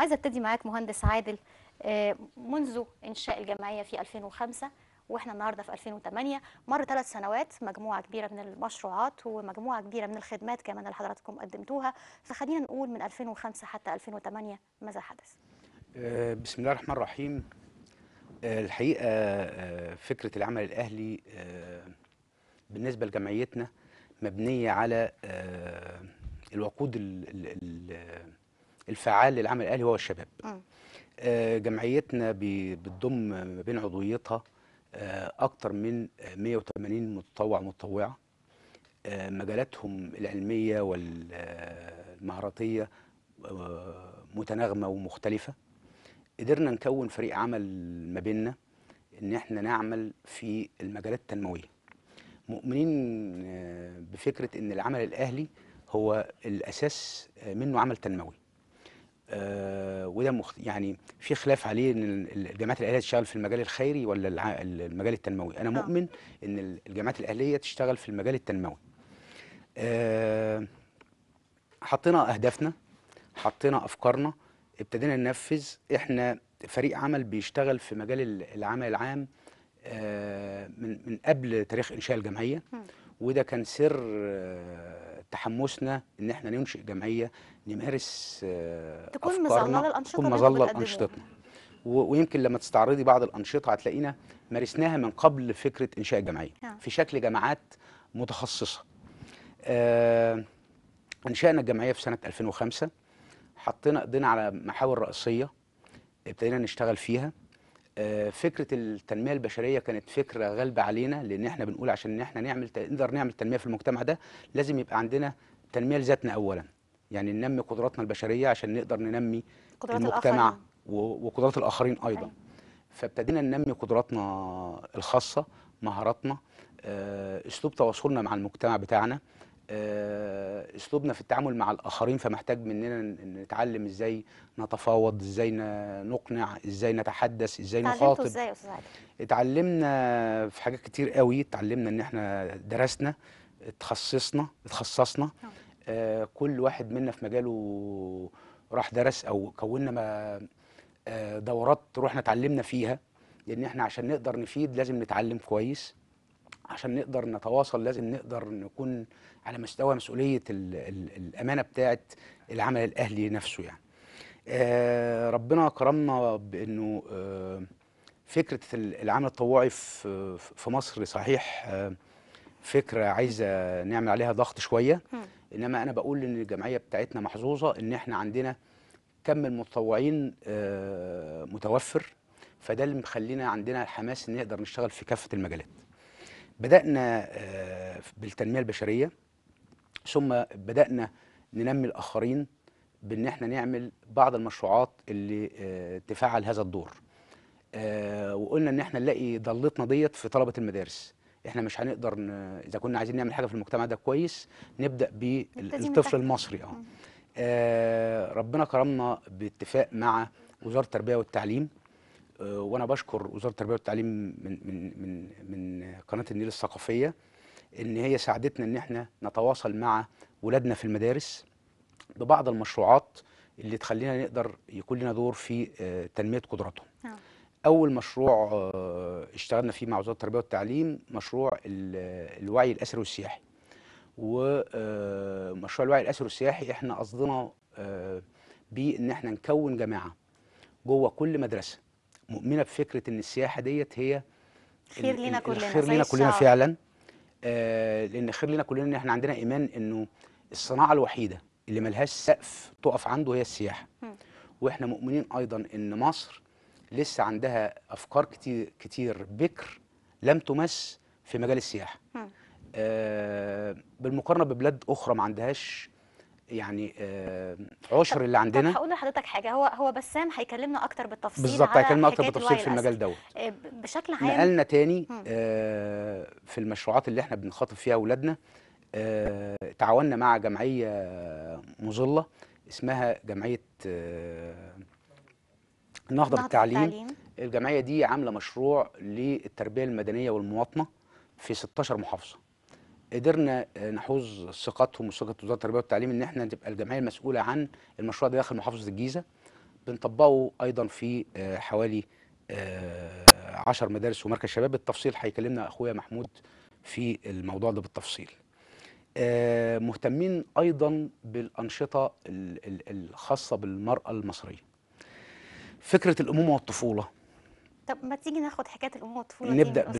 عايزه ابتدي معاك مهندس عادل. منذ انشاء الجمعيه في 2005 واحنا النهارده في 2008 مر 3 سنوات، مجموعه كبيره من المشروعات ومجموعه كبيره من الخدمات كمان اللي حضراتكم قدمتوها. فخلينا نقول من 2005 حتى 2008 ماذا حدث؟ بسم الله الرحمن الرحيم. الحقيقة فكرة العمل الأهلي بالنسبة لجمعيتنا مبنية على الوقود الفعال للعمل الأهلي هو الشباب. مم. جمعيتنا بتضم ما بين عضويتها أكتر من 180 متطوع متطوعة، مجالاتهم العلمية والمهاراتية متناغمة ومختلفة. قدرنا نكون فريق عمل ما بيننا ان احنا نعمل في المجالات التنمويه، مؤمنين بفكره ان العمل الاهلي هو الاساس منه عمل تنموي. وده يعني في خلاف عليه ان الجامعات الاهليه تشتغل في المجال الخيري ولا المجال التنموي. انا مؤمن ان الجامعات الاهليه تشتغل في المجال التنموي. حطينا اهدافنا، حطينا افكارنا، ابتدينا ننفذ. احنا فريق عمل بيشتغل في مجال العمل العام من قبل تاريخ انشاء الجمعيه، وده كان سر تحمسنا ان احنا ننشئ جمعيه نمارس تكون مظله افكارنا، للانشطه تكون اللي انتوا مظله بتقدموها. لانشطتنا. ويمكن لما تستعرضي بعض الانشطه هتلاقينا مارسناها من قبل فكره انشاء الجمعيه في شكل جماعات متخصصه. انشانا الجمعيه في سنه 2005، حطينا ايدينا على محاور رئيسيه ابتدينا نشتغل فيها. فكره التنميه البشريه كانت فكره غالبه علينا، لان احنا بنقول عشان احنا نقدر نعمل تنميه في المجتمع ده لازم يبقى عندنا تنميه لذاتنا اولا، يعني ننمي قدراتنا البشريه عشان نقدر ننمي قدرات المجتمع الاخرين. وقدرات الاخرين ايضا. أيوة. فابتدينا ننمي قدراتنا الخاصه، مهاراتنا، اسلوب تواصلنا مع المجتمع بتاعنا، اسلوبنا في التعامل مع الاخرين. فمحتاج مننا نتعلم ازاي نتفاوض، ازاي نقنع، ازاي نتحدث، ازاي اتعلمتوا نخاطب. ازاي يا استاذ عادل؟ اتعلمنا في حاجات كتير قوي. اتعلمنا ان احنا درسنا، اتخصصنا. كل واحد منا في مجاله راح درس او كونا دورات رحنا اتعلمنا فيها، لان احنا عشان نقدر نفيد لازم نتعلم كويس، عشان نقدر نتواصل لازم نقدر نكون على مستوى مسؤولية الأمانة بتاعة العمل الأهلي نفسه يعني. ربنا كرمنا بأنه فكرة العمل التطوعي في مصر صحيح فكرة عايزة نعمل عليها ضغط شوية، إنما أنا بقول إن الجمعية بتاعتنا محظوظة إن إحنا عندنا كم المتطوعين متوفر، فده اللي مخلينا عندنا الحماس إن نقدر نشتغل في كافة المجالات. بدأنا بالتنمية البشرية، ثم بدأنا ننمي الآخرين بأن احنا نعمل بعض المشروعات اللي تفعل هذا الدور. وقلنا ان احنا نلاقي ضلتنا ديت في طلبة المدارس. احنا مش هنقدر اذا كنا عايزين نعمل حاجة في المجتمع ده كويس نبدأ نبتدي من بالطفل تحت. المصري. ربنا كرمنا باتفاق مع وزارة التربية والتعليم، وانا بشكر وزاره التربيه والتعليم من قناه النيل الثقافيه ان هي ساعدتنا ان احنا نتواصل مع ولادنا في المدارس ببعض المشروعات اللي تخلينا نقدر يكون لنا دور في تنميه قدراتهم. اول مشروع اشتغلنا فيه مع وزاره التربيه والتعليم مشروع الوعي الاسري والسياحي. ومشروع الوعي الاسري والسياحي احنا قصدنا بيه ان احنا نكون جماعه جوه كل مدرسه مؤمنه بفكره ان السياحه ديت هي خير لينا كلنا الخير زي لينا كلنا الشعار. فعلا. لان خير لينا كلنا ان احنا عندنا ايمان انه الصناعه الوحيده اللي ملهاش سقف تقف عنده هي السياحه. واحنا مؤمنين ايضا ان مصر لسه عندها افكار كتير كتير بكر لم تمس في مجال السياحه. بالمقارنه ببلاد اخرى ما عندهاش يعني عشر اللي طب عندنا. هقول لحضرتك حاجه، هو بسام هيكلمنا اكتر بالتفصيل بالظبط، على هيكلمنا اكتر حكايه بالتفصيل الوعي في المجال الاسري. دوت. بشكل عام. نقلنا تاني في المشروعات اللي احنا بنخاطب فيها اولادنا. تعاوننا مع جمعيه مظله اسمها جمعيه النهضه نهضه بالتعليم. التعليم. الجمعيه دي عامله مشروع للتربيه المدنيه والمواطنه في 16 محافظه. قدرنا نحوز ثقتهم وثقه وزاره التربيه والتعليم ان احنا نبقى الجمعيه المسؤوله عن المشروع ده داخل محافظه الجيزه بنطبقه ايضا في حوالي 10 مدارس ومركز شباب. بالتفصيل هيكلمنا اخويا محمود في الموضوع ده بالتفصيل. مهتمين ايضا بالانشطه الخاصه بالمراه المصريه. فكره الامومه والطفوله طب ما تيجي ناخد حكايه الامومه والطفوله دي من نبدا